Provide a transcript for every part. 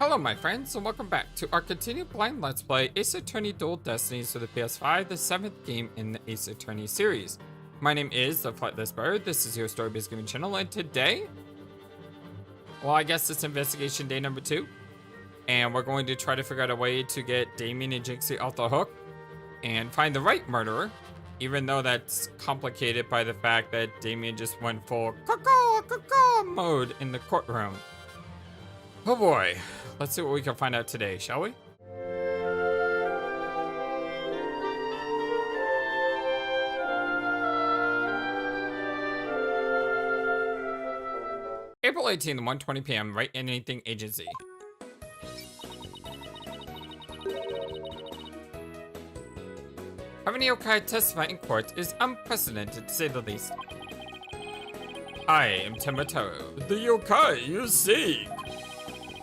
Hello my friends, and welcome back to our continued blind Let's Play Ace Attorney Dual Destinies for the PS5, the 7th game in the Ace Attorney series. My name is the FlightlessBird, this is your story-based gaming channel, and today, well, I guess it's investigation day number 2, and we're going to try to figure out a way to get Damien and Jinxie off the hook, and find the right murderer, even though that's complicated by the fact that Damien just went full caw mode in the courtroom. Oh boy. Let's see what we can find out today, shall we? April 18th, 1:20 p.m. Write Anything Agency. Having yokai testify in court is unprecedented, to say the least. I am Temataro, the yokai you seek.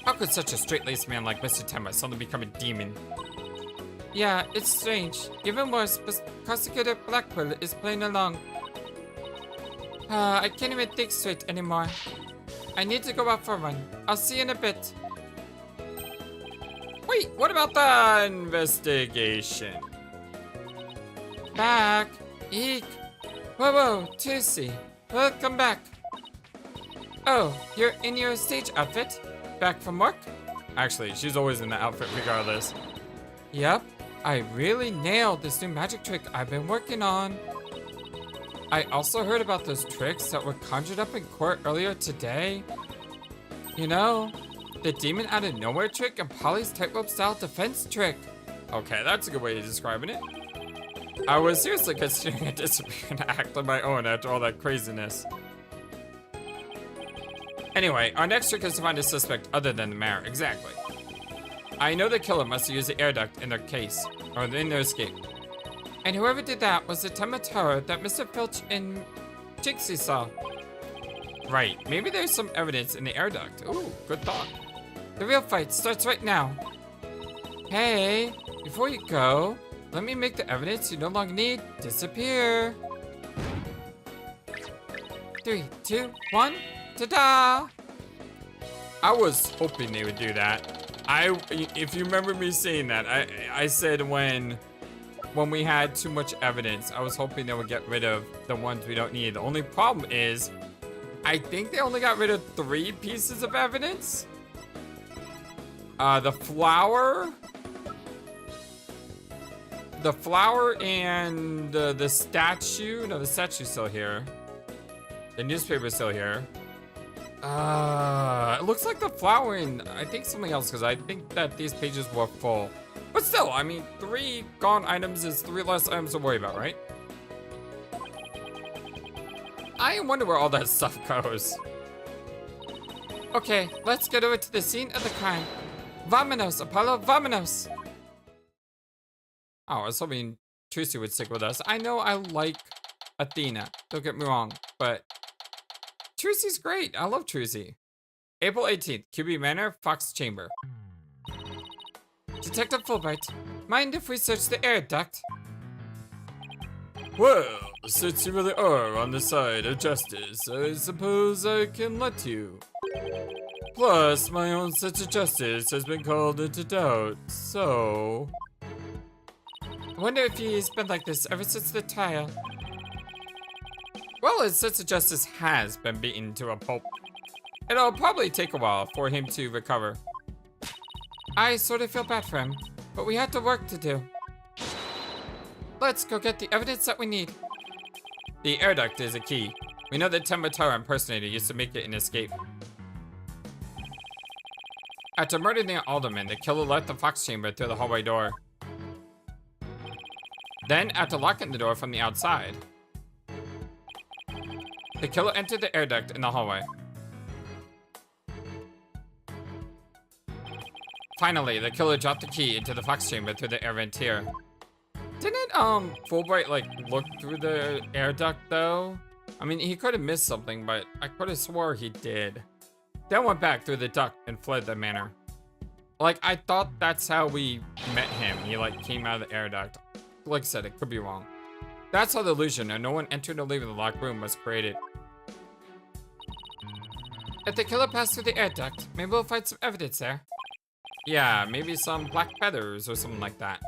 How could such a straight-laced man like Mr. Tema suddenly become a demon? Yeah, it's strange. Even worse, Prosecutor Blackpool is playing along. I can't even think straight anymore. I need to go out for a run. I'll see you in a bit. Wait, what about the investigation? Back. Eek. Whoa, Tusi. Welcome back. Oh, you're in your stage outfit? Back from work? Actually, she's always in the outfit regardless. Yep, I really nailed this new magic trick I've been working on. I also heard about those tricks that were conjured up in court earlier today. You know, the demon out of nowhere trick and Polly's tightrope style defense trick. Okay, that's a good way of describing it. I was seriously considering a disappearing act on my own after all that craziness. Anyway, our next trick is to find a suspect other than the mayor. Exactly. I know the killer must have used the air duct in their case, or in their escape. And whoever did that was the Temataro that Mr. Filch and Jinxie saw. Right, maybe there's some evidence in the air duct. Ooh, good thought. The real fight starts right now. Hey, before you go, let me make the evidence you no longer need disappear. 3, 2, 1. Ta-da! I was hoping they would do that. If you remember me saying that, I said when we had too much evidence, I was hoping they would get rid of the ones we don't need. The only problem is, I think they only got rid of 3 pieces of evidence. The flower and the statue. No, the statue's still here. The newspaper's still here. It looks like the flower and I think something else, because I think that these pages were full. But still, I mean, 3 gone items is 3 less items to worry about, right? I wonder where all that stuff goes. Okay, let's get over to the scene of the crime. Vamonos, Apollo, vamonos! Oh, I was hoping Trucy would stick with us. I know I like Athena, don't get me wrong, but Trucy's great. I love Trucy. April 18th, QB Manor, Fox Chamber. Detective Fulbright, mind if we search the air duct? Well, since you really are on the side of justice, I suppose I can let you. Plus, my own sense of justice has been called into doubt, so... I wonder if he's been like this ever since the trial. Well, his sense of justice has been beaten to a pulp. It'll probably take a while for him to recover. I sort of feel bad for him, but we have the work to do. Let's go get the evidence that we need. The air duct is a key. We know that Temataro impersonator used to make it an escape. After murdering the alderman, the killer left the Fox Chamber through the hallway door. Then, after locking the door from the outside, the killer entered the air duct in the hallway. Finally, the killer dropped the key into the Fox Chamber through the air vent here. Didn't, Fulbright, like, look through the air duct, though? I mean, he could have missed something, but I could have swore he did. Then went back through the duct and fled the manor. Like, I thought that's how we met him. He, like, came out of the air duct. Like I said, it could be wrong. That's how the illusion of no one entering or leaving the locked room was created. If the killer passed through the air duct, maybe we'll find some evidence there. Yeah, maybe some black feathers or something like that.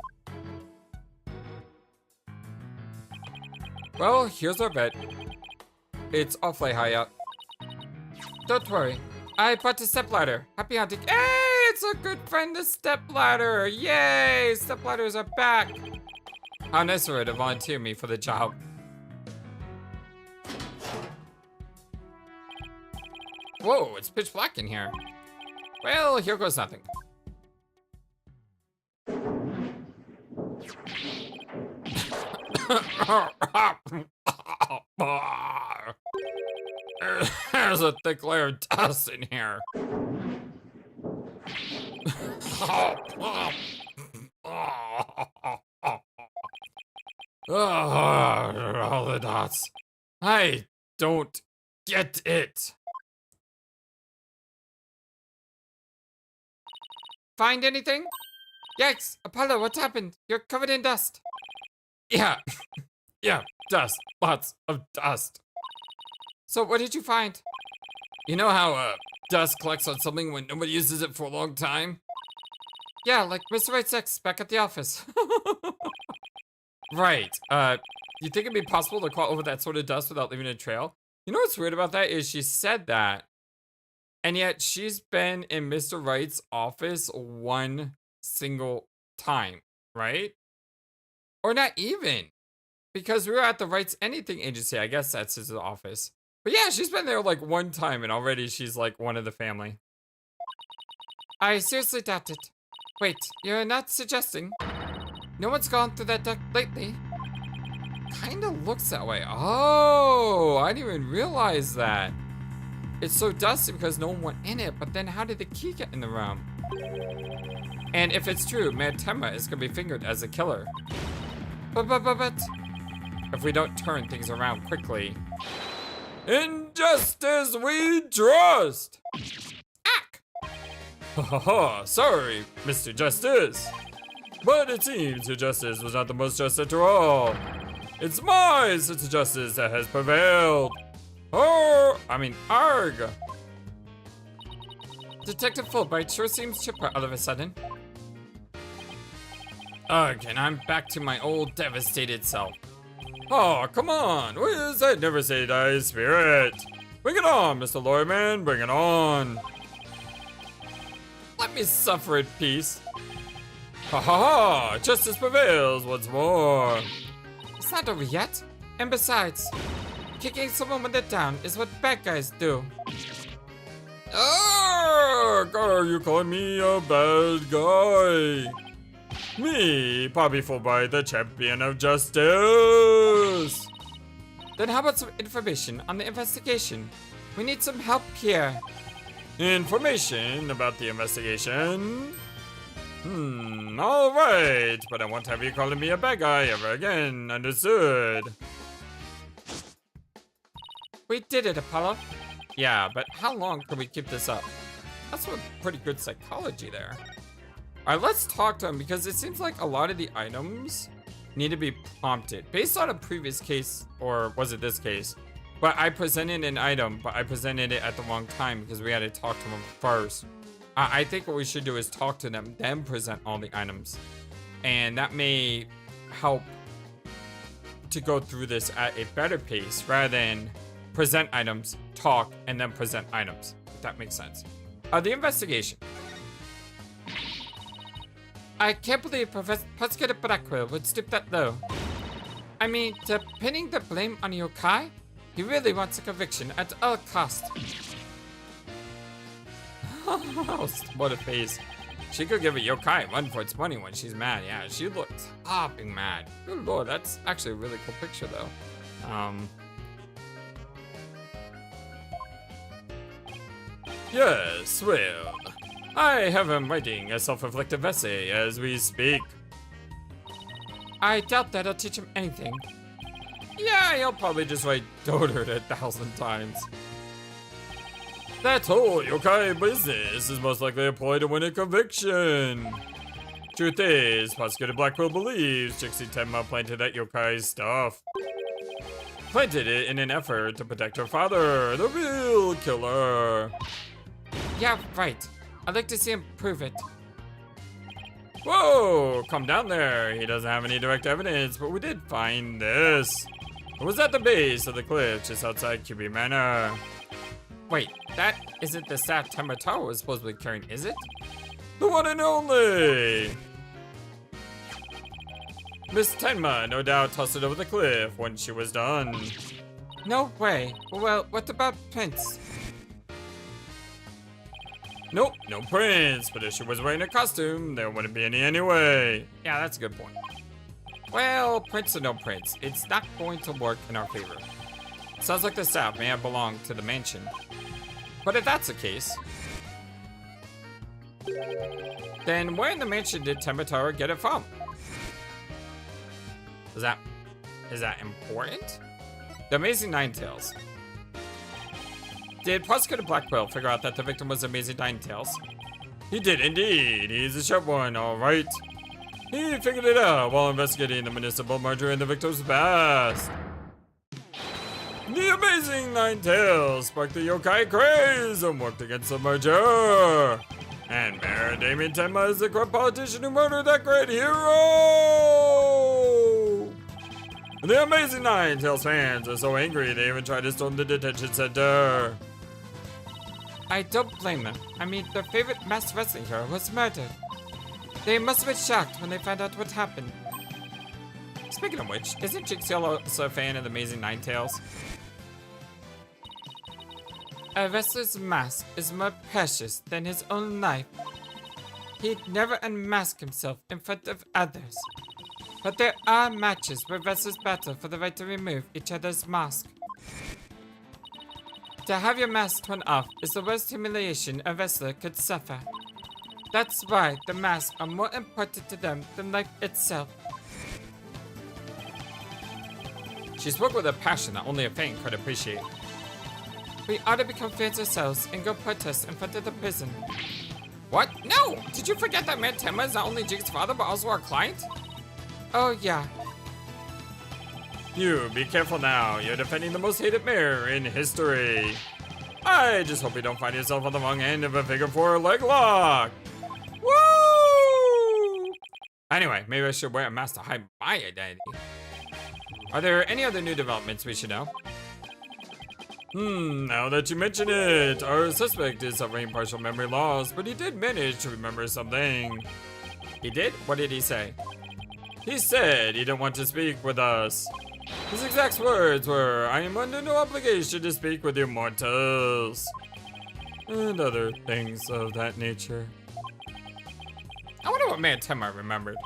Well, here's our bed. It's awfully high up. Don't worry, I bought a stepladder. Happy hunting. Hey, it's a good friend, the stepladder. Yay, stepladders are back. How nice of her to volunteer me for the job. Whoa, it's pitch black in here. Well, here goes nothing. There's a thick layer of dust in here. All the dots. I don't get it. Find anything? Yikes, Apollo, what's happened? You're covered in dust. Yeah, yeah, dust, lots of dust. So what did you find? You know how dust collects on something when nobody uses it for a long time? Yeah, like Mr. Wright's ex back at the office. Right, you think it'd be possible to crawl over that sort of dust without leaving a trail? You know what's weird about that is she said that, and yet she's been in Mr. Wright's office one single time, right? Or not even, because we were at the Wrights Anything Agency. I guess that's his office. But yeah, she's been there like one time and already she's like one of the family. I seriously doubt it. Wait, you're not suggesting? No one's gone through that duct lately. Kinda looks that way. Oh, I didn't even realize that. It's so dusty because no one went in it, but then how did the key get in the room? And if it's true, Mad Temma is gonna be fingered as a killer. But, if we don't turn things around quickly. Injustice we trust! Ack! Ha ha ha, sorry, Mr. Justice. But it seems your justice was not the most just after all. It's my sense of justice that has prevailed. Arg! Detective Fulbright sure seems chipper all of a sudden. Ugh, and I'm back to my old devastated self. Oh, come on, where's that never say die spirit? Bring it on, Mr. Lawyer Man, bring it on. Let me suffer in peace. Ha ha ha, justice prevails once more. It's not over yet, and besides, kicking someone when they're down is what bad guys do. Are you calling me a bad guy? Me, Poppy Fulbright, the champion of justice. Then how about some information on the investigation? We need some help here. Information about the investigation? Alright, but I won't have you calling me a bad guy ever again, understood? We did it, Apollo. Yeah, but how long can we keep this up? That's some pretty good psychology there. Alright, let's talk to him because it seems like a lot of the items need to be prompted. Based on a previous case, or was it this case? But I presented an item, but I presented it at the wrong time because we had to talk to them first. I think what we should do is talk to them, then present all the items. And that may help to go through this at a better pace rather than present items, talk, and then present items. If that makes sense. The investigation. I can't believe Prosecutor Blackwell would stoop that low. I mean, to pinning the blame on Yokai, he really wants a conviction at all costs. What a face. She could give a yokai a run for its money when she's mad. Yeah, she looks hopping mad. Good lord, that's actually a really cool picture though. Yes, well, I have him writing a self-reflective essay as we speak. I doubt that'll teach him anything. Yeah, he'll probably just write "Dotard" 1,000 times. That whole yokai business is most likely a ploy to win a conviction. Truth is, Prosecutor Blackwell believes Trixie Tenma planted that yokai stuff. Planted it in an effort to protect her father, the real killer. Yeah, right. I'd like to see him prove it. Whoa, calm down there. He doesn't have any direct evidence, but we did find this. It was at the base of the cliff, just outside QB Manor. Wait, that isn't the staff Temotaro was supposed to be carrying, is it? The one and only! Miss Tenma, no doubt, tossed it over the cliff when she was done. No way. Well, what about Prince? Nope, no Prince, but if she was wearing a costume, there wouldn't be any anyway. Yeah, that's a good point. Well, Prince or no Prince, it's not going to work in our favor. Sounds like the staff may have belonged to the mansion. But if that's the case, then where in the mansion did Temotaro get it from? Is that important? The Amazing Ninetales. Did Prosecutor Blackwell figure out that the victim was Amazing Ninetales? He did indeed. He's a sharp one, all right. He figured it out while investigating the municipal murder in the victim's past. The Amazing Ninetales sparked the yokai craze and worked against the merger. And Mayor Damien Tenma is the corrupt politician who murdered that great hero! The Amazing Ninetales fans are so angry they even tried to storm the detention center. I don't blame them. I mean, their favorite masked wrestling hero was murdered. They must have been shocked when they found out what happened. Speaking of which, isn't Jinx also a fan of the Amazing Ninetales? A wrestler's mask is more precious than his own life. He'd never unmask himself in front of others. But there are matches where wrestlers battle for the right to remove each other's mask. To have your mask torn off is the worst humiliation a wrestler could suffer. That's why the masks are more important to them than life itself. She spoke with a passion that only a fan could appreciate. We ought to become fans ourselves and go protest in front of the prison. What? No! Did you forget that Mayor Tenma is not only Jinx's father but also our client? Oh yeah. You, be careful now. You're defending the most hated mayor in history. I just hope you don't find yourself on the wrong end of a figure 4 leg lock. Woo! Anyway, maybe I should wear a mask to hide my identity. Are there any other new developments we should know? Now that you mention it, our suspect is suffering partial memory loss, but he did manage to remember something. He did? What did he say? He said he didn't want to speak with us. His exact words were, I am under no obligation to speak with you mortals. And other things of that nature. I wonder what Mayor Tenma remembered.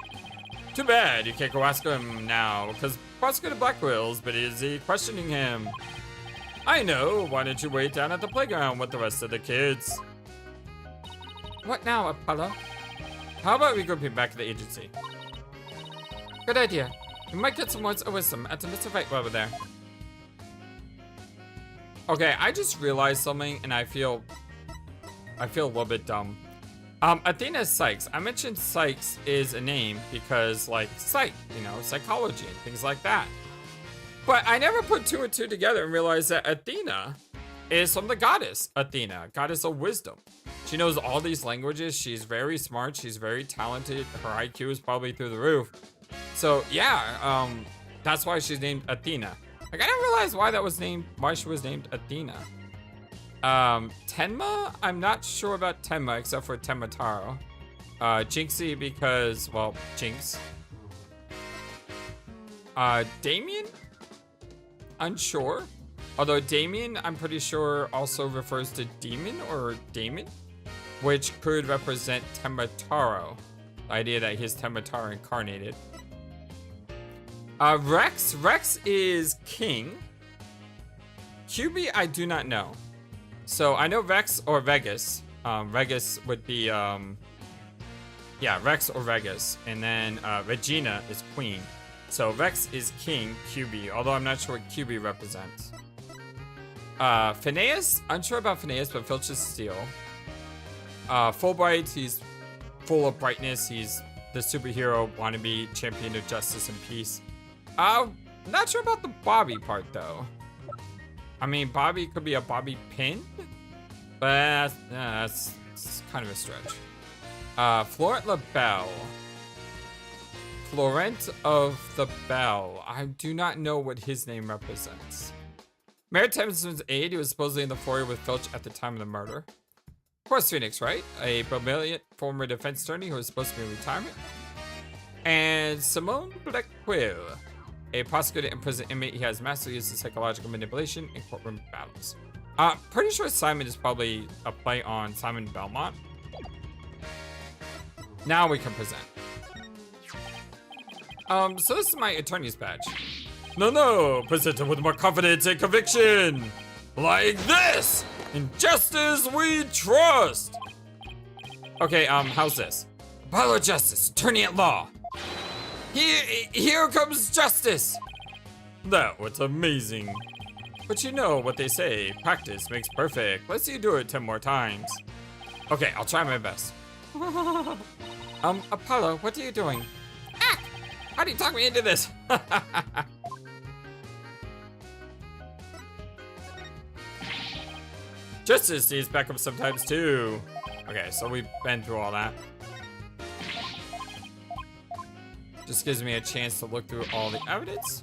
Too bad you can't go ask him now, because Prosecutor Blackwell's busy questioning him. I know, why don't you wait down at the playground with the rest of the kids? What now, Apollo? How about we go back to the agency? Good idea. We might get some words of wisdom at the Mr. Wright while we're there. Okay, I just realized something and I feel a little bit dumb. Athena Sykes. I mentioned Sykes is a name because, like, psych, you know, psychology and things like that. But I never put 2 and 2 together and realized that Athena is from the goddess Athena, goddess of wisdom. She knows all these languages. She's very smart. She's very talented. Her IQ is probably through the roof. So yeah, that's why she's named Athena. Like, I didn't realize why she was named Athena. Tenma? I'm not sure about Tenma except for Temotaro. Jinxie because, well, Jinx. Damien? Unsure. Although Damien, I'm pretty sure, also refers to demon or daemon, which could represent Temotaro. The idea that he's Temotaro incarnated. Rex. Rex is king. QB, I do not know. So I know Rex or Vegas. Vegas would be, yeah, Rex or Vegas. And then Regina is queen. So Rex is king, QB, although I'm not sure what QB represents. Phineas, unsure about Phineas, but Filch is steel. Fulbright, he's full of brightness. He's the superhero wannabe champion of justice and peace. Not sure about the Bobby part though. I mean, Bobby could be a Bobby pin, but that's kind of a stretch. Florent LaBelle. Florent of the Bell. I do not know what his name represents. Maritime's aide, he was supposedly in the foyer with Filch at the time of the murder. Of course, Phoenix Wright, a brilliant former defense attorney who was supposed to be in retirement. And Simone Blackquill, a prosecuted and prison inmate. He has master use of psychological manipulation in courtroom battles. Pretty sure Simon is probably a play on Simon Belmont. Now we can present. So this is my attorney's badge. No, presented with more confidence and conviction. Like this! In justice we trust! Okay, how's this? Apollo Justice, attorney at law. Here comes justice! That was amazing. But you know what they say, practice makes perfect. Let's see you do it 10 more times. Okay, I'll try my best. Apollo, what are you doing? Ah! How do you talk me into this? Justice needs backup sometimes too. Okay, so we've been through all that. Just gives me a chance to look through all the evidence.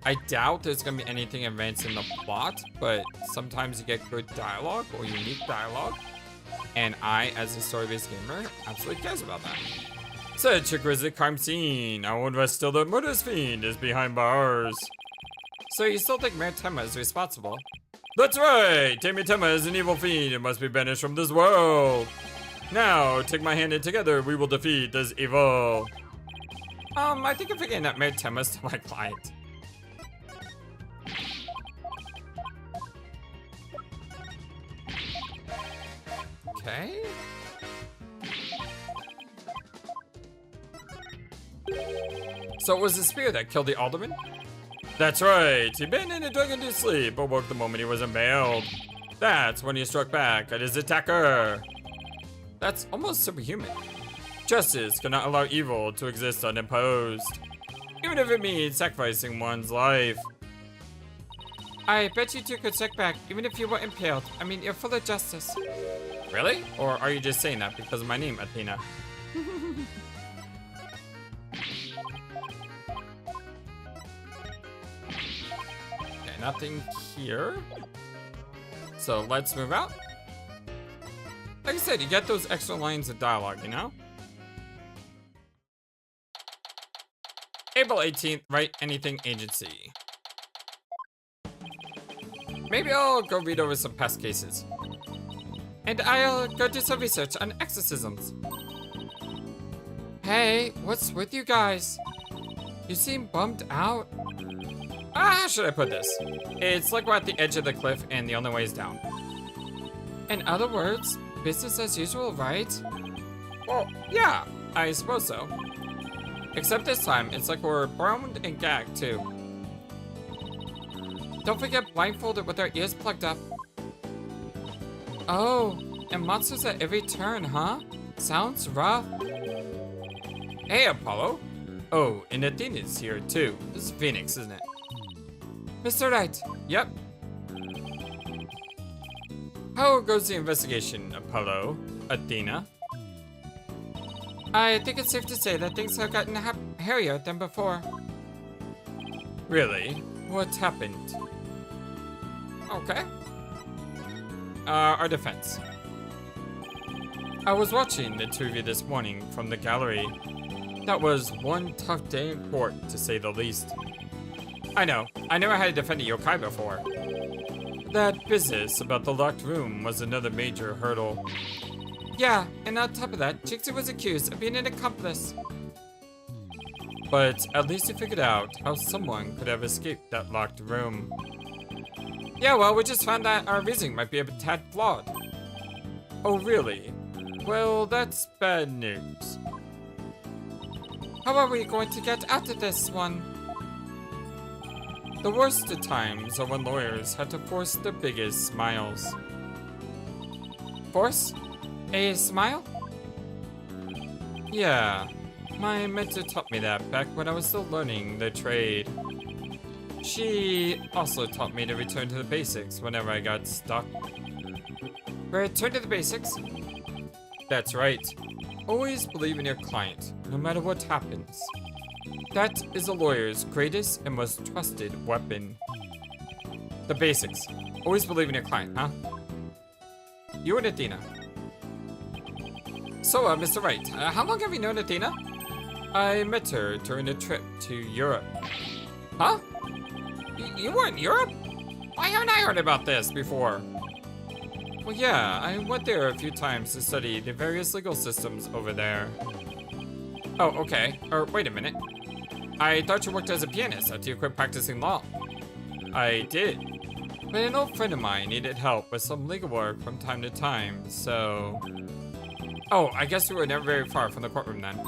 I doubt there's gonna be anything advanced in the plot, but sometimes you get good dialogue or unique dialogue. And I, as a story-based gamer, absolutely cares about that. Such a grisly crime scene. I wonder if still the murderous fiend is behind bars. So you still think Maritema is responsible? That's right! Tamitema is an evil fiend and must be banished from this world. Now, take my hand and together we will defeat this evil. I think I'm forgetting that Maritema is still my client. Okay. So it was the spear that killed the alderman? That's right, he'd been in a drug-induced sleep, but woke the moment he was impaled. That's when he struck back at his attacker. That's almost superhuman. Justice cannot allow evil to exist unopposed, even if it means sacrificing one's life. I bet you two could strike back, even if you were impaled. I mean, you're full of justice. Really? Or are you just saying that because of my name, Athena? Nothing here. So let's move out. Like I said, you get those extra lines of dialogue, you know? April 18th, Write Anything Agency. Maybe I'll go read over some past cases. And I'll go do some research on exorcisms. Hey, what's with you guys? You seem bummed out. How should I put this? It's like we're at the edge of the cliff and the only way is down. In other words, business as usual, right? Well, yeah, I suppose so. Except this time, it's like we're bound and gagged too. Don't forget blindfolded with our ears plugged up. Oh, and monsters at every turn, huh? Sounds rough. Hey, Apollo. Oh, and Athena's here too. This is Phoenix, isn't it? Mr. Wright. Yep. How goes the investigation, Apollo? Athena? I think it's safe to say that things have gotten hairier than before. Really? What happened? Okay. Our defense. I was watching the two of you this morning from the gallery. That was one tough day in court, to say the least. I know. I never had to defend a yokai before. That business about the locked room was another major hurdle. Yeah, and on top of that, Jixie was accused of being an accomplice. But at least you figured out how someone could have escaped that locked room. Yeah, well, we just found that our reasoning might be a tad flawed. Oh, really? Well, that's bad news. How are we going to get out of this one? The worst of times are when lawyers have to force their biggest smiles. Force? A smile? Yeah, my mentor taught me that back when I was still learning the trade. She also taught me to return to the basics whenever I got stuck. Return to the basics? That's right. Always believe in your client, no matter what happens. That is a lawyer's greatest and most trusted weapon. The basics. Always believe in your client, huh? You and Athena. So, Mr. Wright, how long have you known Athena? I met her during a trip to Europe. Huh? You were in Europe? Why haven't I heard about this before? Well, yeah, I went there a few times to study the various legal systems over there. Oh, okay. Or wait a minute. I thought you worked as a pianist after you quit practicing law. I did. But an old friend of mine needed help with some legal work from time to time, so... Oh, I guess we were never very far from the courtroom then.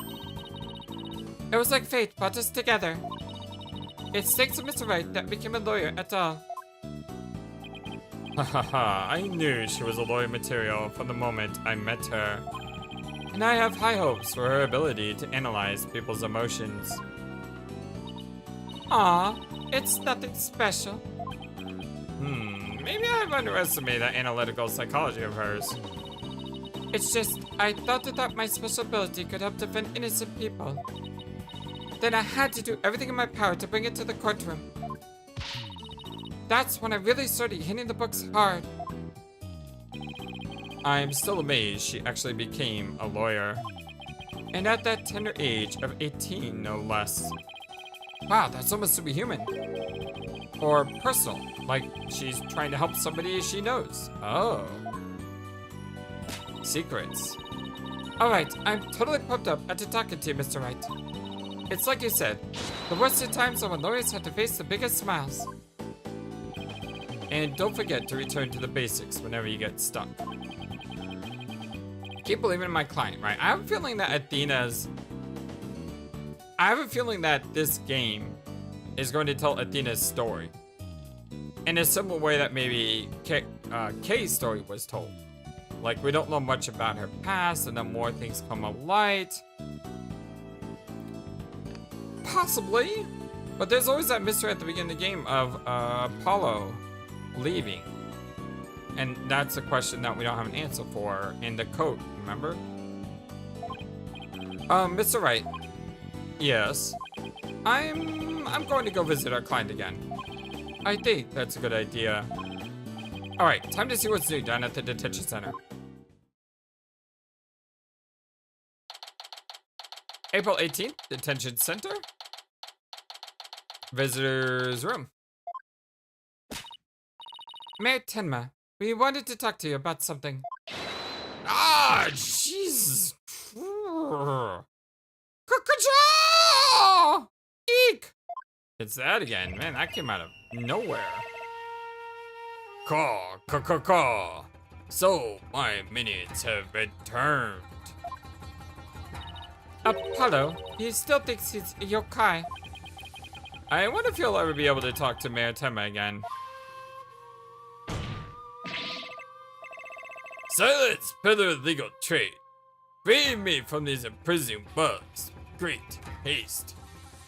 It was like fate brought us together. It's thanks to Mr. Wright that became a lawyer at all. Hahaha, I knew she was a lawyer material from the moment I met her. And I have high hopes for her ability to analyze people's emotions. Aw, it's nothing special. Maybe I've underestimated that analytical psychology of hers. It's just, I thought that my special ability could help defend innocent people. Then I had to do everything in my power to bring it to the courtroom. That's when I really started hitting the books hard. I'm still amazed she actually became a lawyer. And at that tender age of 18, no less. Wow, that's almost superhuman. Or personal, like she's trying to help somebody she knows. Oh. Secrets. Alright, I'm totally pumped up after talking to you, Mr. Wright. It's like you said, the worst of times are when lawyers have to face the biggest smiles. And don't forget to return to the basics whenever you get stuck. Keep believing in my client, right? I have a feeling that I have a feeling that this game is going to tell Athena's story. In a similar way that maybe Kay's story was told. Like, we don't know much about her past, and then more things come to light. Possibly. But there's always that mystery at the beginning of the game of Apollo leaving. And that's a question that we don't have an answer for in the code, remember? Mr. Wright. Yes. I'm going to go visit our client again. I think that's a good idea. Alright, time to see what's new down at the detention center. April 18th, detention center. Visitor's room. Mayor Tenma, we wanted to talk to you about something. Ah, Jesus. Eek! It's that again. Man, that came out of nowhere. Caw. So, my minutes have returned. Apollo, he still thinks he's a yokai. I wonder if he'll ever be able to talk to Mayor Tenma again. Silence, peddler of legal trade. Free me from these imprisoning bugs. Great haste.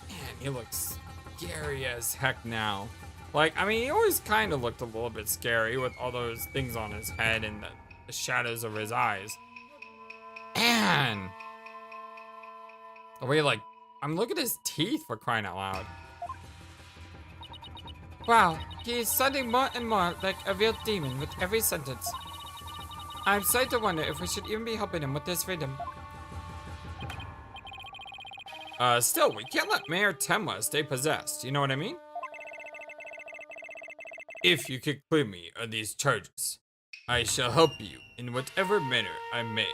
Man, he looks scary as heck now. Like, I mean, he always kind of looked a little bit scary with all those things on his head and the shadows of his eyes. Man. The way, like, I'm looking at his teeth for crying out loud. Wow, he is sounding more and more like a real demon with every sentence. I'm starting to wonder if we should even be helping him with his freedom. Still, we can't let Mayor Tenma stay possessed, you know what I mean? If you could clear me of these charges, I shall help you in whatever manner I may.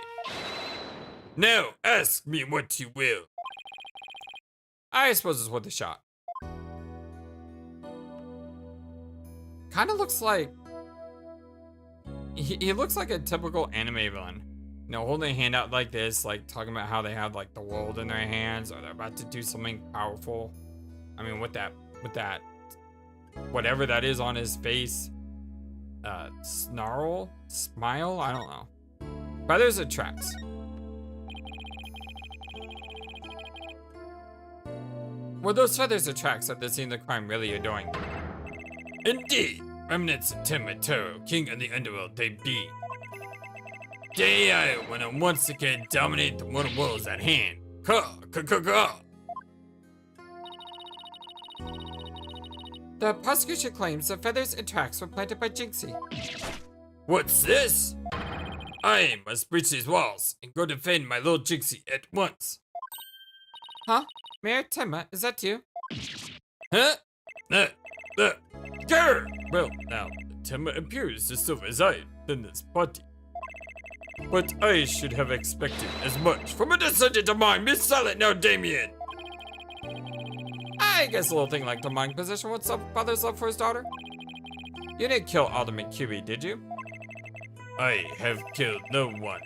Now, ask me what you will. I suppose it's worth a shot. Kinda looks like... He looks like a typical anime villain. You know, holding a hand out like this, like talking about how they have like the world in their hands, or they're about to do something powerful. I mean, with that, whatever that is on his face, snarl, smile, I don't know. Feathers or tracks? Were those feathers or tracks at the scene of the crime really you're doing? Indeed, remnants of Tenma, king of the underworld they be. Day I when I once again dominate the mortal worlds at hand. Caw. The prosecution claims the feathers and tracks were planted by Jinxie. What's this? I must breach these walls and go defend my little Jinxie at once. Huh? Mayor Tenma, is that you? Huh? Grr! Well, now, Tenma appears to still reside in this party. But I should have expected as much from a descendant of mine, Miss Silent now, Damien! I guess a little thing like the mind possession would stop father's love for his daughter. You didn't kill Alderman QB, did you? I have killed no one.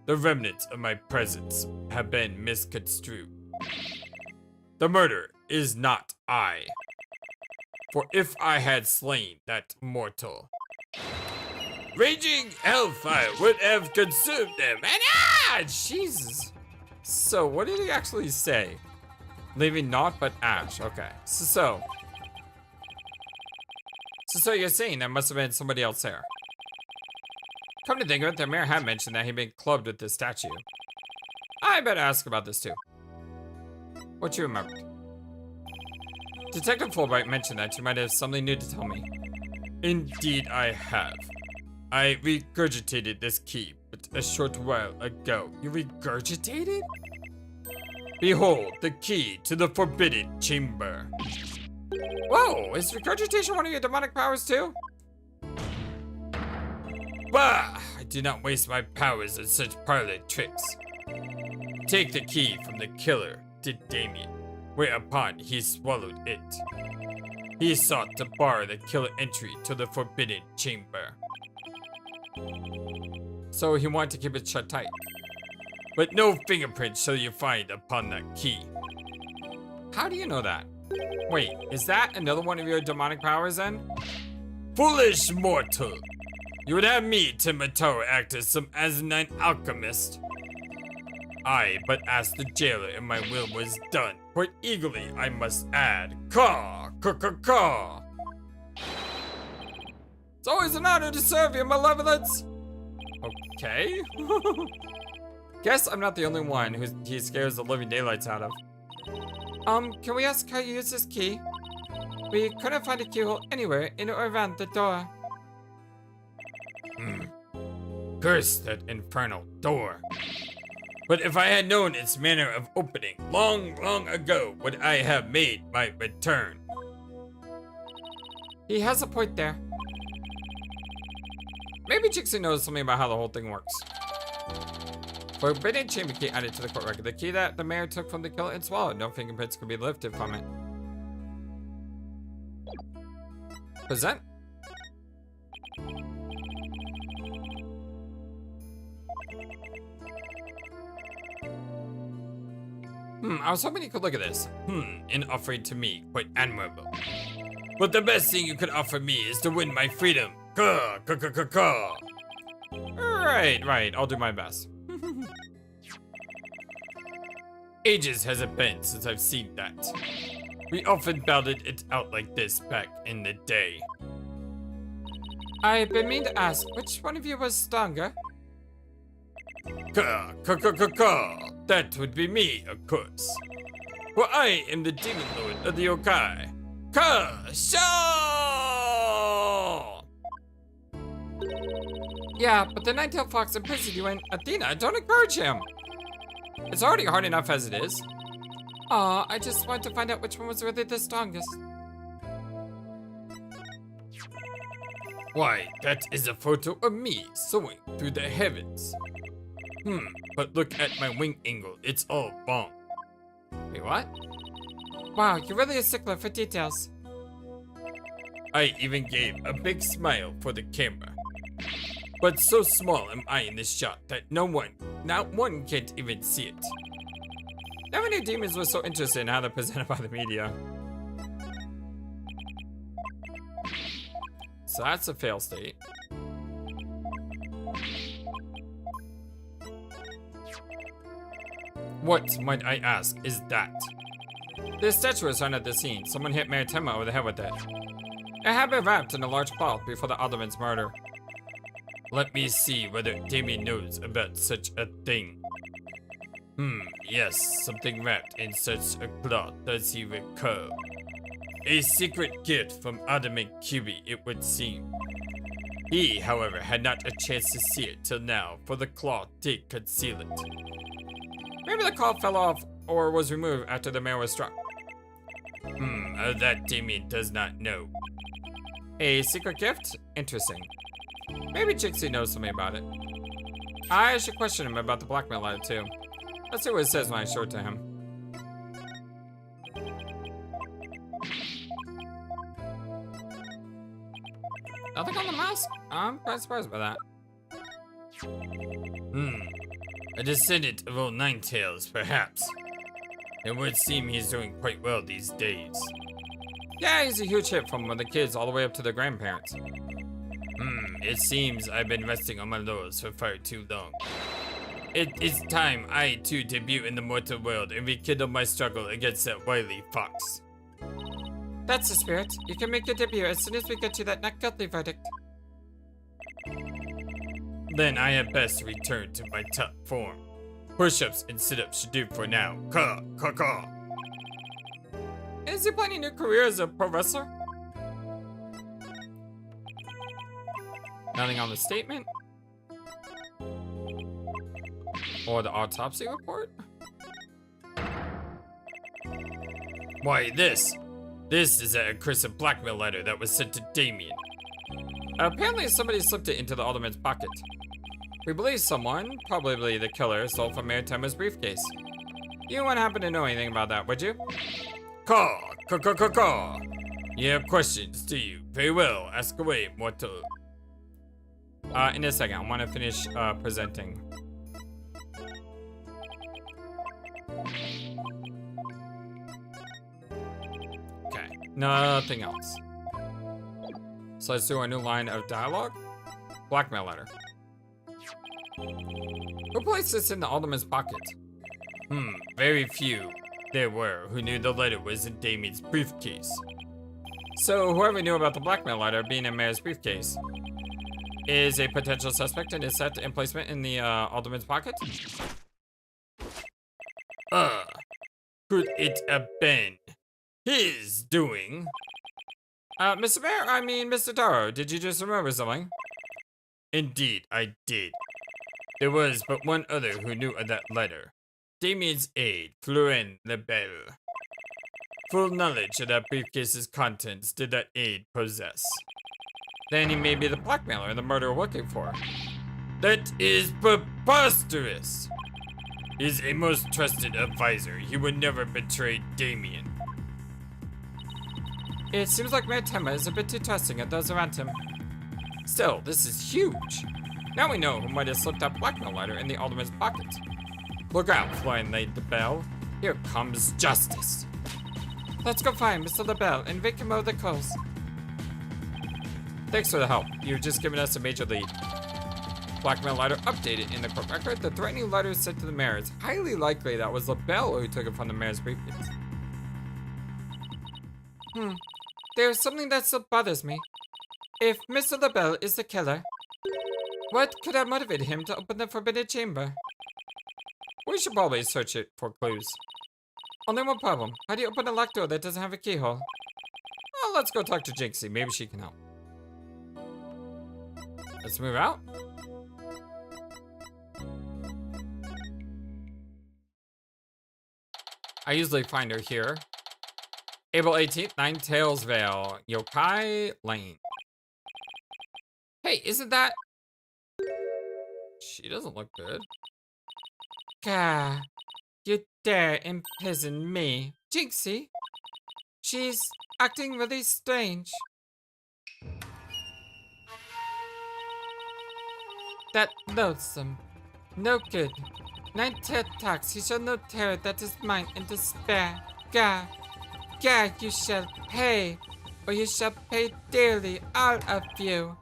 The remnants of my presence have been misconstrued. The murderer is not I. For if I had slain that mortal, raging hellfire would have consumed them. And Jesus. So what did he actually say? Leaving naught but ash. Okay. So you're saying there must have been somebody else there. Come to think of it, the mayor had mentioned that he'd been clubbed with this statue. I better ask about this too. What you remembered? Detective Fulbright mentioned that you might have something new to tell me. Indeed I have. I regurgitated this key but a short while ago. You regurgitated? Behold, the key to the forbidden chamber. Whoa, is regurgitation one of your demonic powers too? Bah! I do not waste my powers on such parlor tricks. Take the key from the killer, did Damien, whereupon he swallowed it. He sought to bar the killer entry to the forbidden chamber. So he wanted to keep it shut tight. But no fingerprints shall you find upon that key. How do you know that? Wait, is that another one of your demonic powers then? Foolish mortal! You would have me, Timataro, act as some asinine alchemist. I but asked the jailer and my will was done. Quite eagerly, I must add. Caw! Caw! It's always an honor to serve your malevolence! Okay. Guess I'm not the only one who he scares the living daylights out of. Can we ask how you use this key? We couldn't find a keyhole anywhere in or around the door. Curse that infernal door. But if I had known its manner of opening long ago, would I have made my return. He has a point there. Maybe Jinxie knows something about how the whole thing works. Forbidden chamber key added to the court record. The key that the mayor took from the killer and swallowed. No fingerprints could be lifted from it. Present. I was hoping you could look at this. And offered to me, quite admirable. But the best thing you could offer me is to win my freedom. Caw! Right, I'll do my best. Ages has it been since I've seen that. We often battled it out like this back in the day. I've been meaning to ask, which one of you was stronger? Caw! That would be me, of course. For I am the demon lord of the yokai. Shaw! Yeah, but the Nine-Tailed Fox imprisoned you and Athena. Don't encourage him. It's already hard enough as it is. Aw, I just wanted to find out which one was really the strongest. Why, that is a photo of me soaring through the heavens. But look at my wing angle, it's all wrong. Wait, what? Wow, you're really a stickler for details. I even gave a big smile for the camera. But so small am I in this shot that not one can't even see it. Never knew demons were so interested in how they're presented by the media. So that's a fail state. What, might I ask, is that? This statue was found at the scene. Someone hit Mayor Tenma over the head with it. It had been wrapped in a large cloth before the Alderman's murder. Let me see whether Damien knows about such a thing. Yes, something wrapped in such a cloth does he recall. A secret gift from Adamant QB, it would seem. He, however, had not a chance to see it till now, for the cloth did conceal it. Maybe the cloth fell off or was removed after the mayor was struck. That Damien does not know. A secret gift? Interesting. Maybe Jinxie knows something about it. I should question him about the blackmail letter too. Let's see what it says when I show it to him. Nothing on the mask? I'm quite surprised by that. A descendant of old Ninetales, perhaps. It would seem he's doing quite well these days. Yeah, he's a huge hit from the kids all the way up to their grandparents. It seems I've been resting on my laurels for far too long. It is time I too debut in the mortal world and rekindle my struggle against that wily fox. That's the spirit. You can make your debut as soon as we get you that not guilty verdict. Then I had best return to my top form. Push-ups and sit-ups should do for now. Caw, caw, caw. Is he planning a new career as a pro wrestler? Nothing on the statement? Or the autopsy report? Why, this is a accursed blackmail letter that was sent to Damien. Apparently somebody slipped it into the alderman's pocket. We believe someone, probably the killer, stole from Mayor Tema's briefcase. You wouldn't happen to know anything about that, would you? Caw, caw, caw, caw, caw. You have questions, do you? Very well, ask away, mortal. In a second, I want to finish presenting. Okay, nothing else. So let's do a new line of dialogue. Blackmail letter. Who placed this in the alderman's pocket? Very few there were who knew the letter was in Damien's briefcase. So whoever knew about the blackmail letter being in Mayor's briefcase is a potential suspect and is set in placement in the alderman's pocket? Could it have been his doing? Mr. Mayor, I mean Mr. Taro, did you just remember something? Indeed, I did. There was but one other who knew of that letter. Damien's aide, Florent Lebel. Full knowledge of that briefcase's contents did that aide possess. Then he may be the blackmailer the murderer looking for. That is preposterous! He's a most trusted advisor. He would never betray Damien. It seems like Mayor Tema is a bit too trusting of those around him. Still, this is huge. Now we know who might have slipped that blackmail letter in the alderman's pocket. Look out, Florian laid the bell. Here comes justice. Let's go find Mr. LaBelle and Vic him over the coals. Thanks for the help. You've just given us a major lead. Blackmail letter updated in the court record. The threatening letter sent to the mayor. It's highly likely that was LaBelle who took it from the mayor's briefcase. There's something that still bothers me. If Mr. LaBelle is the killer, what could have motivated him to open the forbidden chamber? We should probably search it for clues. Only one problem. How do you open a locked door that doesn't have a keyhole? Well, let's go talk to Jinxie. Maybe she can help. Let's move out. I usually find her here. April 18th, Ninetales Yokai Lane. Hey, isn't that... She doesn't look good. Gah, you dare imprison me. Jinxie, she's acting really strange. That loathsome, no good. Ninetale talks, he shall know terror that is mine and despair. Gah, gah, you shall pay, or you shall pay dearly, all of you.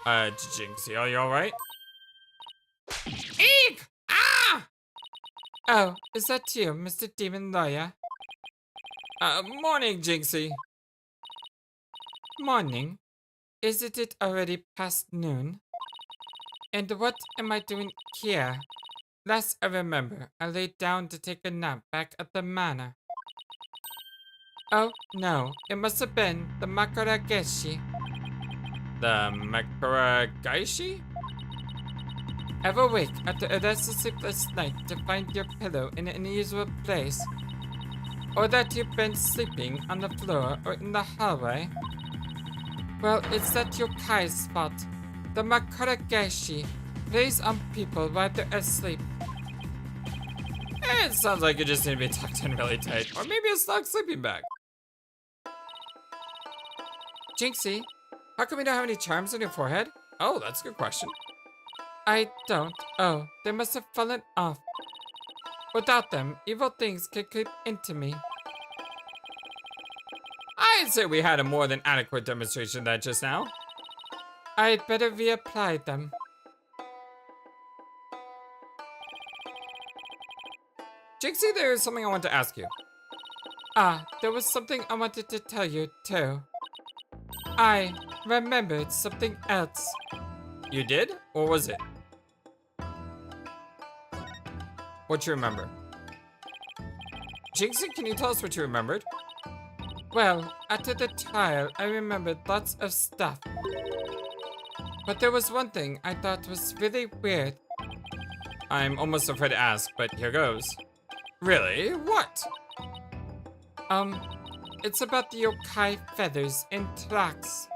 Jinxie, are you alright? Eek! Ah! Oh, is that you, Mr. Demon Lawyer? Morning, Jinxie. Morning? Isn't it already past noon? And what am I doing here? Last I remember, I laid down to take a nap back at the manor. Oh, no. It must have been the Makarageshi. The Makaragaishi? Ever awake after a restless sleepless night to find your pillow in an unusual place? Or that you've been sleeping on the floor or in the hallway? Well, it's that yokai spot. The Makarageshi plays on people while they're asleep. It sounds like you just need to be tucked in really tight. Or maybe a snug sleeping bag. Jinxie, how come you don't have any charms on your forehead? Oh, that's a good question. I don't. Oh, they must have fallen off. Without them, evil things could creep into me. I'd say we had a more than adequate demonstration of that just now. I'd better reapply them. Jinxie, there's something I want to ask you. Ah, there was something I wanted to tell you, too. I remembered something else. You did? Or was it? What you remember? Jinxie, can you tell us what you remembered? Well, after the trial, I remembered lots of stuff. But there was one thing I thought was really weird. I'm almost afraid to ask, but here goes. Really? What? It's about the yokai feathers and tracks.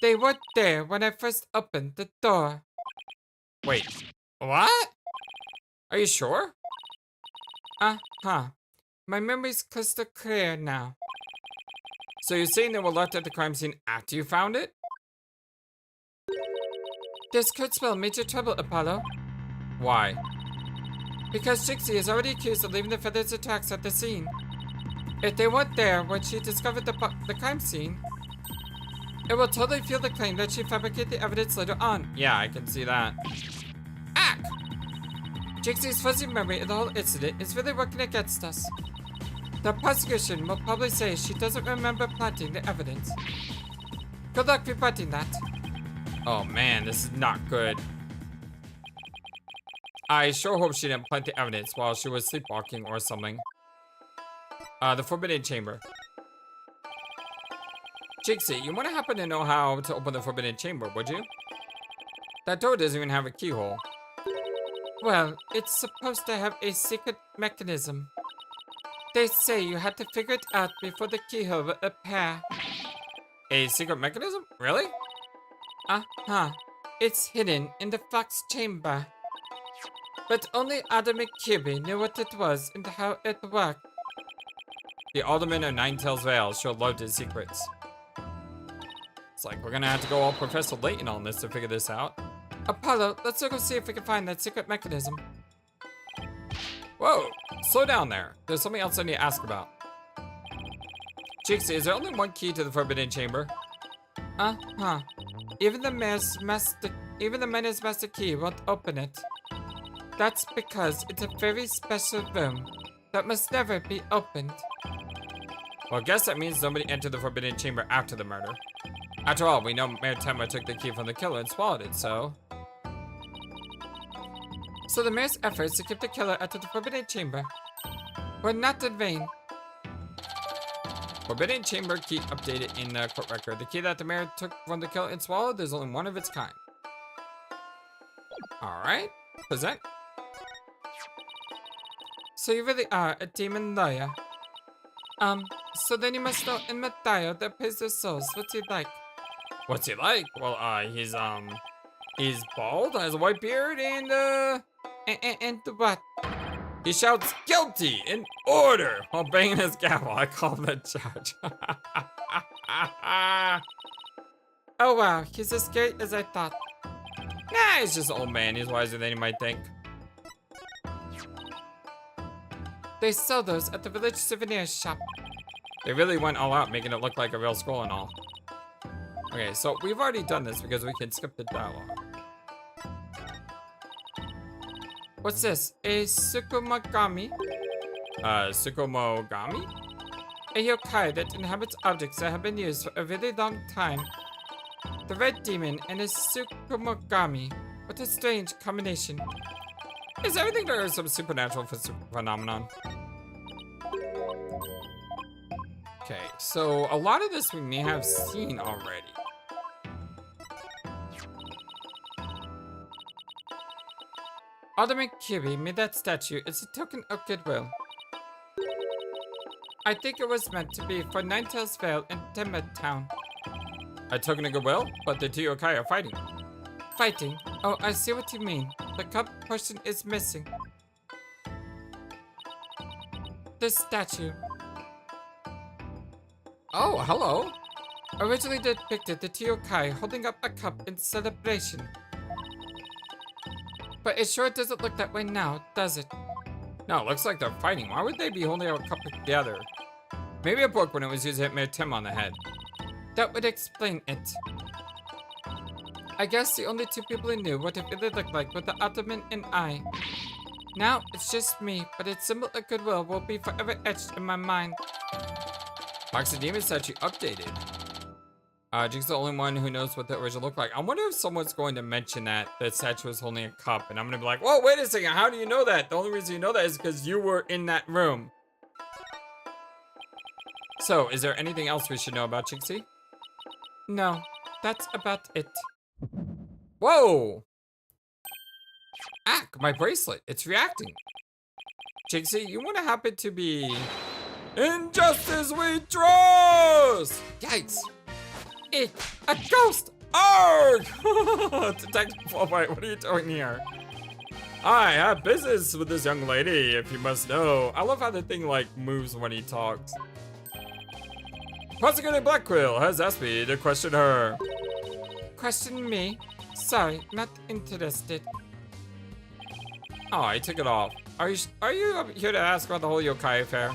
They weren't there when I first opened the door. Wait, what? Are you sure? Uh-huh. My memory's crystal clear now. So you're saying they were left at the crime scene after you found it? This could spell major trouble, Apollo. Why? Because Jinxie is already accused of leaving the feathers and tracks at the scene. If they weren't there when she discovered the crime scene, it will totally fuel the claim that she fabricated the evidence later on. Yeah, I can see that. Ack! Jinxie's fuzzy memory of the whole incident is really working against us. The prosecution will probably say she doesn't remember planting the evidence. Good luck rebutting that. Oh man, this is not good. I sure hope she didn't plant the evidence while she was sleepwalking or something. The Forbidden Chamber. Jinxie, you wouldn't happen to know how to open the Forbidden Chamber, would you? That door doesn't even have a keyhole. Well, it's supposed to have a secret mechanism. They say you had to figure it out before the keyhole will appear. A secret mechanism? Really? Uh-huh. It's hidden in the Fox Chamber. But only Adam McKibbe knew what it was and how it worked. The Alderman of Ninetales Vale sure loved his secrets. It's like we're gonna have to go all Professor Layton on this to figure this out. Apollo, let's go see if we can find that secret mechanism. Whoa, slow down there. There's something else I need to ask about. Jinxie, is there only one key to the Forbidden Chamber? Uh-huh. Even the mayor's master key won't open it. That's because it's a very special room that must never be opened. Well, I guess that means nobody entered the Forbidden Chamber after the murder. After all, we know Mayor Tenma took the key from the killer and swallowed it, so... So the mayor's efforts to keep the killer out of the Forbidden Chamber were not in vain. Forbidden Chamber key updated in the court record. The key that the mayor took from the killer and swallowed, there's only one of its kind. Alright, present. So you really are a demon lawyer. So then you must know in Mateo that pays their souls. What's he like? What's he like? Well, he's bald, has a white beard, and what? He shouts guilty in order while banging his gavel. I call him the judge. Oh wow, he's as scary as I thought. Nah, he's just an old man. He's wiser than you might think. They sell those at the village souvenir shop. They really went all out, making it look like a real skull and all. Okay, so we've already done this because we can skip the dialogue. What's this? A Tsukumogami? Tsukumogami? A yokai that inhabits objects that have been used for a really long time. The red demon and a Tsukumogami. What a strange combination. Is everything there some supernatural phenomenon? Okay, so a lot of this we may have seen already. Alderman Kirby made that statue as a token of goodwill. I think it was meant to be for Ninetales Vale and Temba Town. A token of goodwill? But the two yokai are fighting. Fighting? Oh, I see what you mean. The cup portion is missing. This statue. Oh, hello. Originally depicted the two yokai holding up a cup in celebration. But it sure doesn't look that way now, does it? No, it looks like they're fighting. Why would they be holding up a cup together? Maybe it broke when it was used to hit Mayor Tim on the head. That would explain it. I guess the only two people who knew what it really looked like were the Ottoman and I. Now, it's just me, but its symbol of goodwill will be forever etched in my mind. Foxy Demon statue updated. Jink's the only one who knows what the original looked like. I wonder if someone's going to mention that the statue was holding a cup, and I'm gonna be like, whoa, wait a second, how do you know that? The only reason you know that is because you were in that room. So, is there anything else we should know about Jinxie? No, that's about it. Whoa! Ack, my bracelet, it's reacting. Jinxie, you want to happen to be... Injustice we trust! Yikes! A ghost! Arg! Detective Fulbright, what are you doing here? I have business with this young lady, if you must know. I love how the thing, like, moves when he talks. Prosecutor Blackquill has asked me to question her. Question me? Sorry, not interested. Oh, I took it off. Are you here to ask about the whole yokai affair?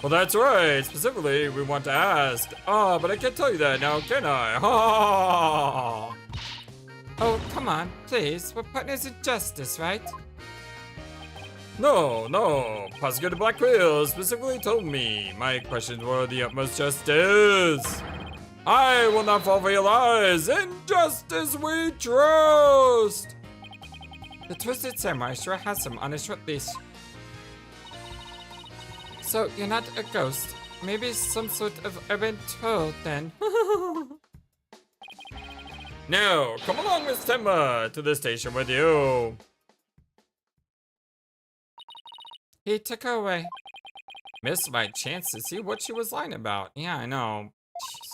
Well, that's right. Specifically, we want to ask. Oh, but I can't tell you that now, can I? Oh, come on, please. We're partners in justice, right? No. Prosecutor Blackquill specifically told me my questions were the utmost justice. I will not fall for your lies. Injustice we trust. The Twisted Samurai sure has him on a short leash. So, you're not a ghost. Maybe some sort of urban troll, then. No, come along, Miss Temba, to the station with you. He took her away. Missed my chance to see what she was lying about. Yeah, I know. Jeez.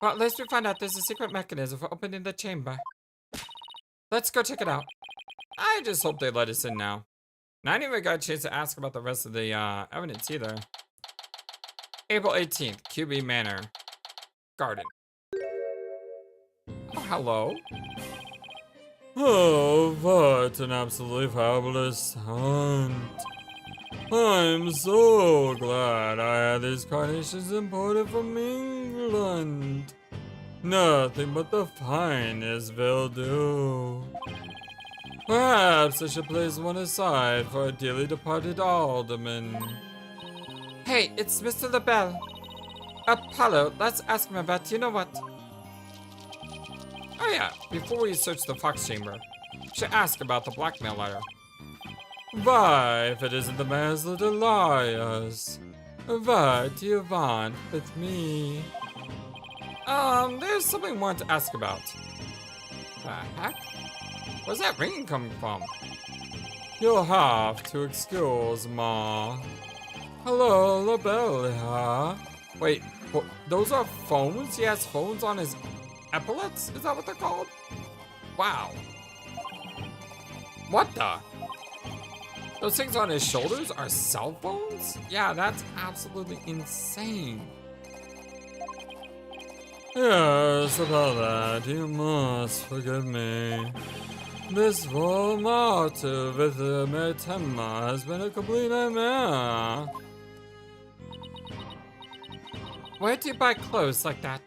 Well, at least we found out there's a secret mechanism for opening the chamber. Let's go check it out. I just hope they let us in now. And I didn't even got a chance to ask about the rest of the evidence either. April 18th, QB Manor. Garden. Oh, hello. Oh, what an absolutely fabulous hunt. I'm so glad I had these carnations imported from England. Nothing but the finest will do. Perhaps I should place one aside for a dearly departed alderman. Hey, it's Mr. LaBelle. Apollo, let's ask him about you know what. Oh yeah, before we search the Fox Chamber, we should ask about the blackmail letter. Why, if it isn't the man's little liars? What do you want with me? There's something I want to ask about. The heck? Where's that ringing coming from? You'll have to excuse ma. Hello, LaBelle here. Wait, those are phones? He has phones on his epaulets? Is that what they're called? Wow. What the? Those things on his shoulders are cell phones? Yeah, that's absolutely insane. Yes, about that, you must forgive me. This whole matter with the Meritema has been a complete nightmare. Where'd you buy clothes like that?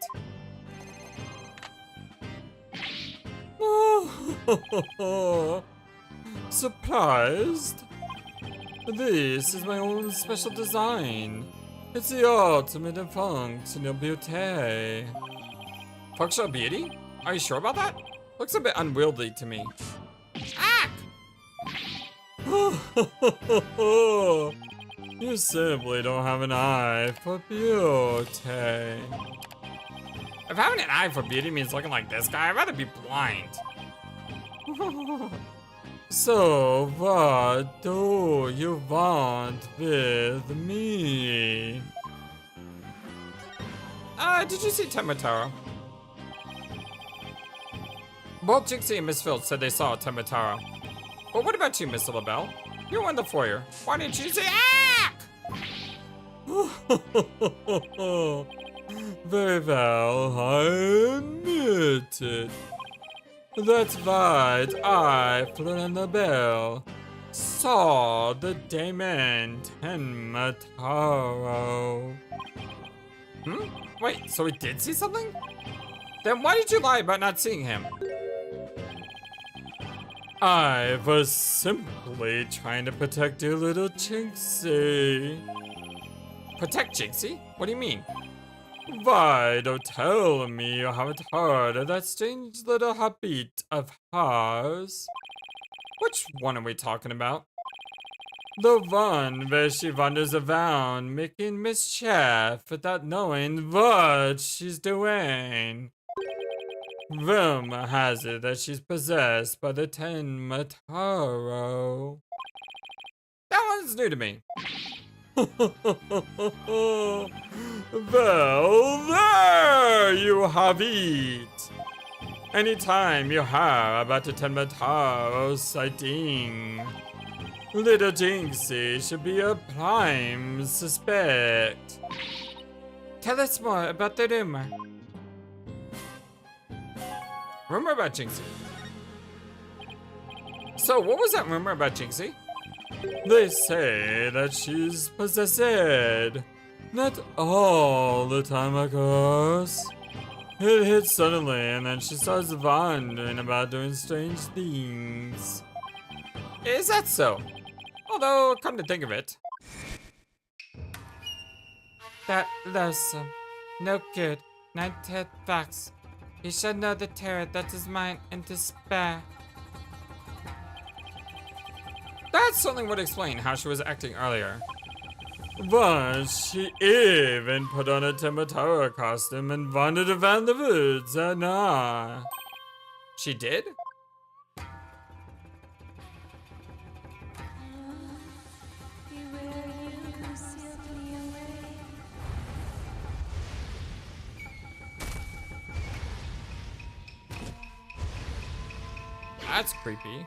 Surprised? This is my own special design. It's the ultimate in functional beauty. Functional beauty? Are you sure about that? Looks a bit unwieldy to me. Ah! You simply don't have an eye for beauty. If having an eye for beauty means looking like this guy, I'd rather be blind. So, what do you want with me? Did you see Tematara? Both Jinxie and Miss Field said they saw Tematara. But what about you, Miss LaBelle? You're in the foyer. Why didn't you say ack? Very well, I admit it. That's right, I, Flynn LaBelle, saw the Damon Temataro. Wait, so he did see something? Then why did you lie about not seeing him? I was simply trying to protect your little Jinxie. Protect Jinxie? What do you mean? Why, don't tell me you haven't heard of that strange little heartbeat of hers. Which one are we talking about? The one where she wanders around making mischief without knowing what she's doing. Rumor has it that she's possessed by the Temataro. That one's new to me. Well, there you have it. Anytime you hear about the Temataro sighting, little Jinxie should be a prime suspect. Tell us more about the rumor. Rumor about Jinxie. So, what was that rumor about Jinxie? They say that she's possessed. Not all the time, of course. It hits suddenly, and then she starts wandering about doing strange things. Is that so? Although, come to think of it, that loathsome, no good, 9-tailed fox. He should know the terror that is mine in despair. That certainly would explain how she was acting earlier. But she even put on a Temataro costume and wandered around the woods at night. She did? That's creepy.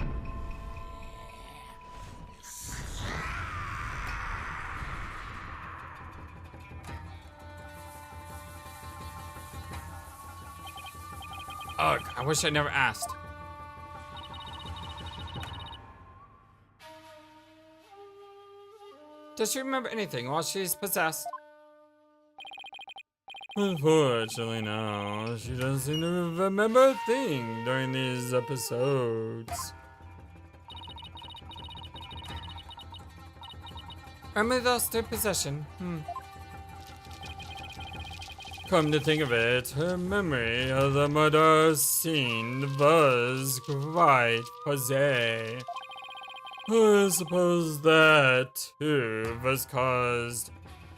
Ugh, I wish I never asked. Does she remember anything while she's possessed? Unfortunately, no. She doesn't seem to remember a thing during these episodes. Only lost her possession. Come to think of it, her memory of the murder scene was quite fuzzy. I suppose that too was caused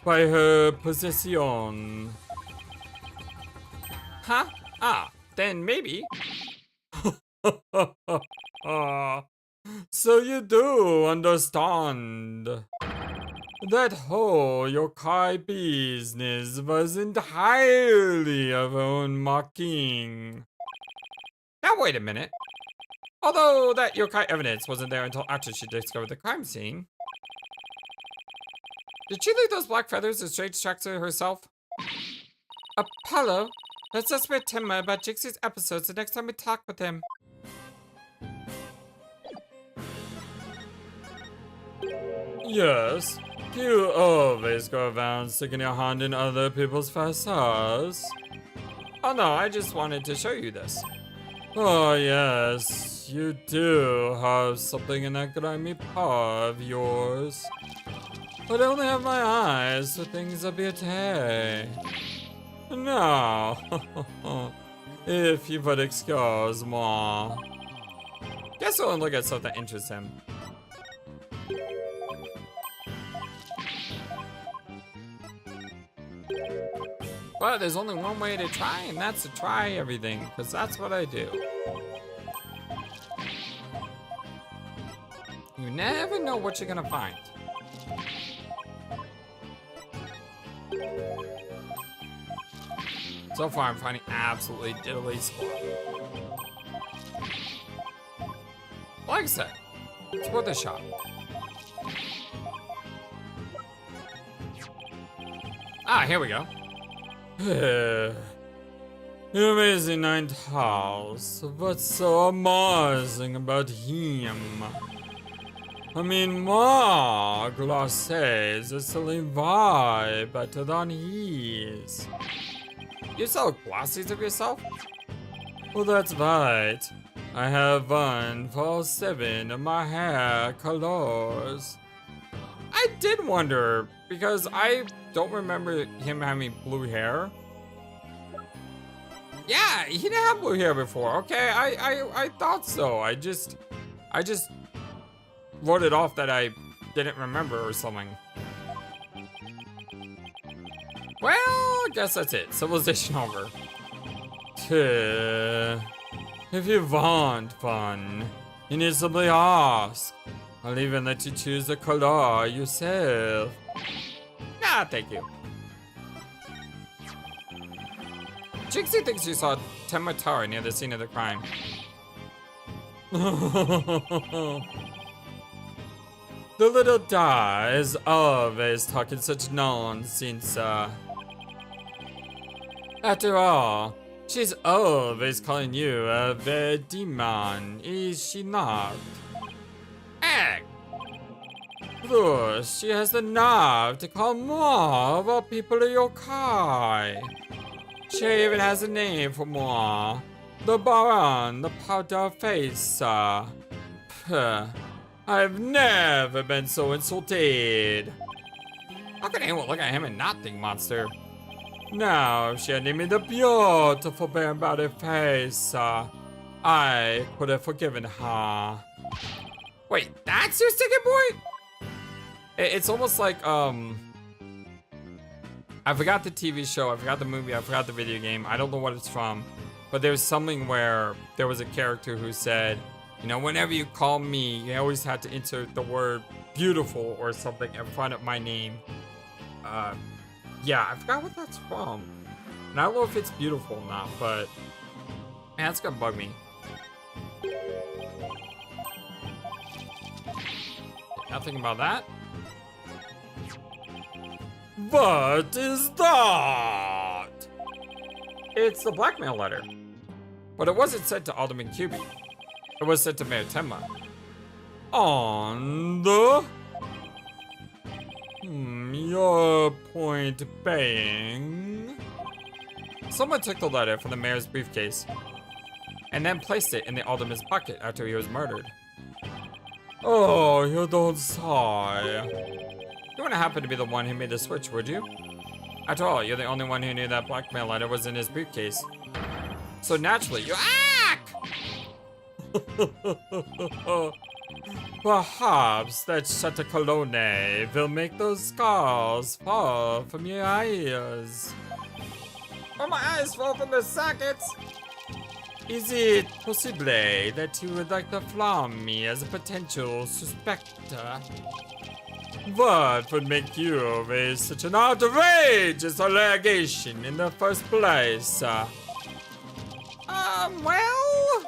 by her possession. Huh? Ah, then maybe. So you do understand. That whole yokai business was entirely of her own mocking. Now wait a minute. Although that yokai evidence wasn't there until after she discovered the crime scene. Did she leave those black feathers as strange tracks to herself? Apollo, let's ask Timma about Jinxie's episodes the next time we talk with him. Yes. You always go around sticking your hand in other people's facades. Oh no, I just wanted to show you this. Oh yes, you do have something in that grimy paw of yours. But I only have my eyes for things of beauty. Now, if you would excuse moi. Guess we'll look at stuff that interests him. But there's only one way to try, and that's to try everything, because that's what I do. You never know what you're gonna find. So far, I'm finding absolutely diddly squat. Like I said, it's worth a shot. Ah, here we go. Amazing night house. What's so amazing about him? I mean, my glasses are still way better than his. You sell glasses of yourself? Well, that's right. I have 1 for 7 of my hair colors. I did wonder, because I don't remember him having blue hair. Yeah, he didn't have blue hair before. Okay, I thought so. I just wrote it off that I didn't remember or something. Well, I guess that's it. Civilization over. If you want fun, you need simply ask. I'll even let you choose the color yourself. Nah, thank you. Trixie thinks she saw Tenma Tower near the scene of the crime. The little da is always talking such nonsense. After all, she's always calling you a demon, is she not? Egg! Plus, she has the nerve to call more of our people a yokai. She even has a name for more. The Baron, the powder face. I've never been so insulted. How can anyone look at him and not think monster? Now, if she had named me the beautiful bear body face, I could have forgiven her. Wait, that's your sticky boy? It's almost like, I forgot the TV show, I forgot the movie, I forgot the video game. I don't know what it's from. But there's something where there was a character who said, you know, whenever you call me, you always had to insert the word beautiful or something in front of my name. Yeah, I forgot what that's from. And I don't know if it's beautiful or not, but man, that's gonna bug me. Nothing about that. What is that? It's the blackmail letter. But it wasn't sent to Alderman Cuby. It was sent to Mayor Tenma. On the... your point being... Someone took the letter from the mayor's briefcase and then placed it in the alderman's pocket after he was murdered. Oh, you don't sigh. You wouldn't happen to be the one who made the switch, would you? After all, you're the only one who knew that blackmail letter was in his briefcase. So naturally, you Perhaps that Chateau Cologne will make those scars fall from your eyes. Oh, my eyes fall from the sockets! Is it possible that you would like to flaunt me as a potential suspector? What would make you raise such an outrageous allegation in the first place? Well...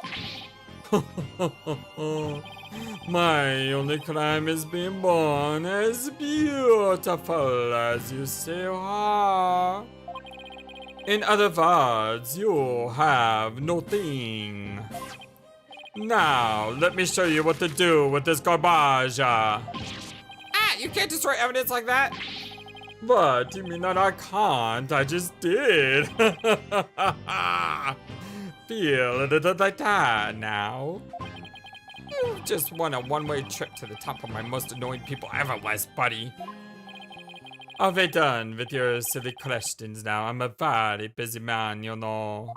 My only crime is being born as beautiful as you still are. In other words, you have nothing. Now, let me show you what to do with this garbage. You can't destroy evidence like that. What? You mean that I can't? I just did. Feel it like that now. You just won a one-way trip to the top of my most annoying people ever list, buddy. Are we done with your silly questions now? I'm a very busy man, you know.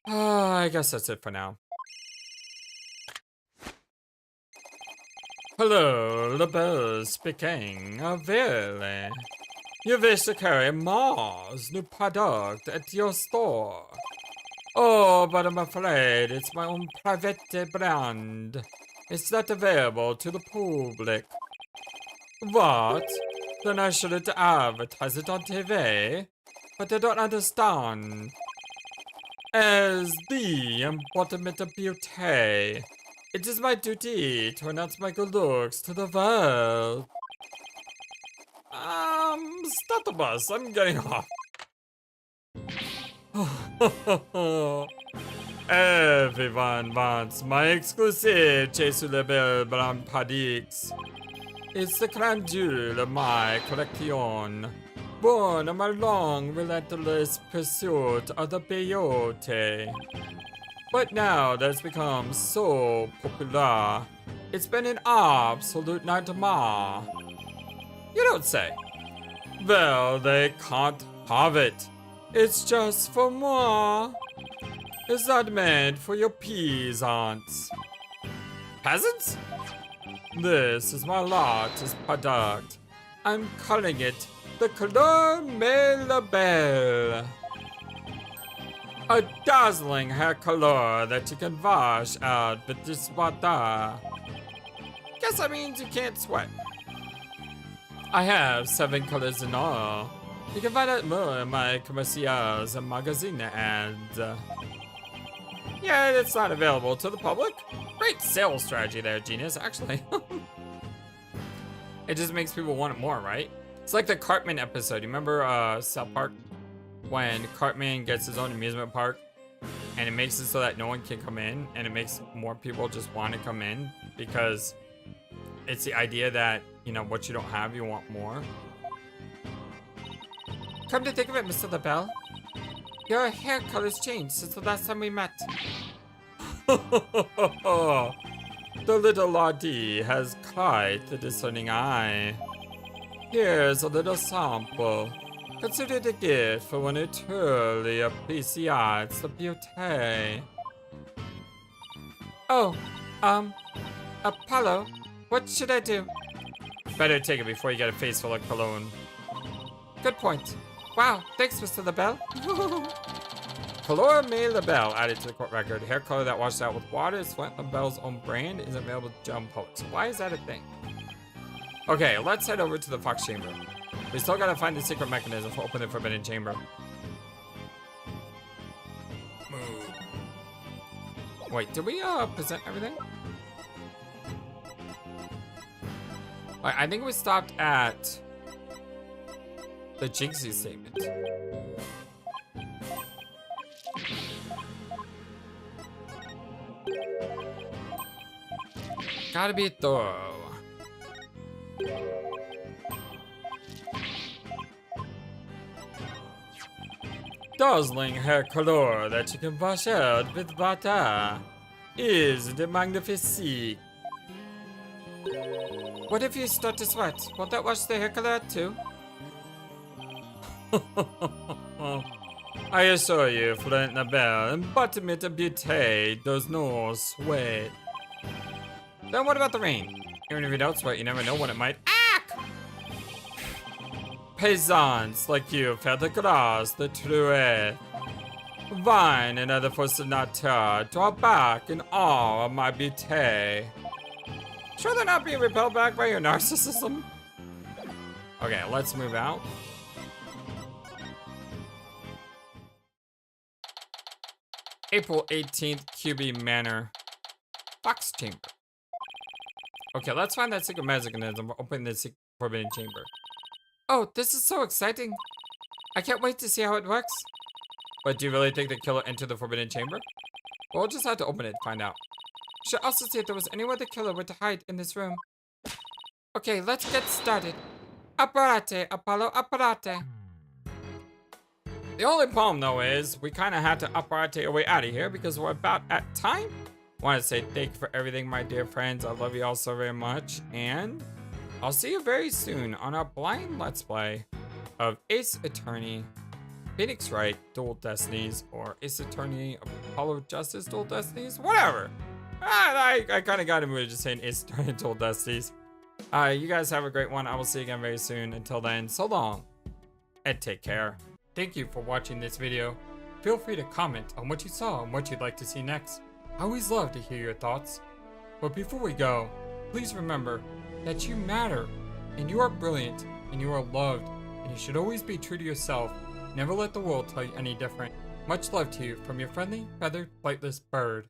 I guess that's it for now. Hello, the bell speaking. Really? You wish to carry Mars' new product at your store. Oh, but I'm afraid it's my own private brand. It's not available to the public. What? Then I shouldn't advertise it on TV? But I don't understand. As the embodiment of beauty, it is my duty to announce my good looks to the world. Stop the bus. I'm getting off. Everyone wants my exclusive Chase sur le Bel Brown Padix. It's the crown jewel of my collection. Born of my long, relentless pursuit of the peyote. But now that it's become so popular, it's been an absolute nightmare. You don't say. Well, they can't have it. It's just for moi. It's not meant for your peasants. Peasants? This is my latest product. I'm calling it the Couleur Mais la Belle. A dazzling hair color that you can wash out with this water. Guess that means you can't sweat. I have 7 colors in all. You can find out more in my commercials and magazine ads. Yeah, it's not available to the public. Great sales strategy there, genius, actually. It just makes people want it more, right? It's like the Cartman episode. You remember South Park? When Cartman gets his own amusement park and it makes it so that no one can come in, and it makes more people just want to come in because it's the idea that, you know, what you don't have, you want more. Come to think of it, Mr. LaBelle, your hair color's changed since the last time we met. The little laddie has quite the discerning eye. Here's a little sample. Consider it a gift for one who truly appreciates the beauty. Oh, Apollo, what should I do? Better take it before you get a face full of cologne. Good point. Wow, thanks, Mr. LaBelle. Couleur Mais la Belle added to the court record. Hair color that washes out with water is LaBelle's own brand, is available to Jump Poets. Why is that a thing? Okay, let's head over to the Fox Chamber. We still gotta find the secret mechanism for opening the Forbidden Chamber. Move. Wait, did we present everything? I think we stopped at the Jinxie statement. Gotta be thorough. Dazzling hair color that you can wash out with water. Isn't it magnifique? What if you start to sweat? Won't that wash the hair color out too? I assure you, Flint LaBelle, embodiment of beauty does no sweat. Then what about the rain? Even if you don't sweat, you never know when it might act. Peasants like you felt across the truth. Vine and other forces of nature draw back in awe of my beauty. Sure they're not being repelled back by your narcissism? Okay, let's move out. April 18th, QB Manor. Fox Chamber. Okay, let's find that secret mechanism for opening the Forbidden Chamber. Oh, this is so exciting. I can't wait to see how it works. But do you really think the killer entered the Forbidden Chamber? Well, we'll just have to open it to find out. We should also see if there was anywhere the killer were to hide in this room. Okay, let's get started. Apparate, Apollo, apparate. The only problem, though, is we kind of had to apparate our way out of here because we're about at time. I want to say thank you for everything, my dear friends. I love you all so very much. And I'll see you very soon on our blind Let's Play of Ace Attorney Phoenix Wright Dual Destinies, or Ace Attorney Apollo Justice Dual Destinies, whatever. I kind of got him with just saying Ace Attorney Dual Destinies. You guys have a great one. I will see you again very soon. Until then, so long and take care. Thank you for watching this video. Feel free to comment on what you saw and what you'd like to see next. I always love to hear your thoughts. But before we go, please remember that you matter, and you are brilliant, and you are loved, and you should always be true to yourself. Never let the world tell you any different. Much love to you from your friendly, feathered, flightless bird.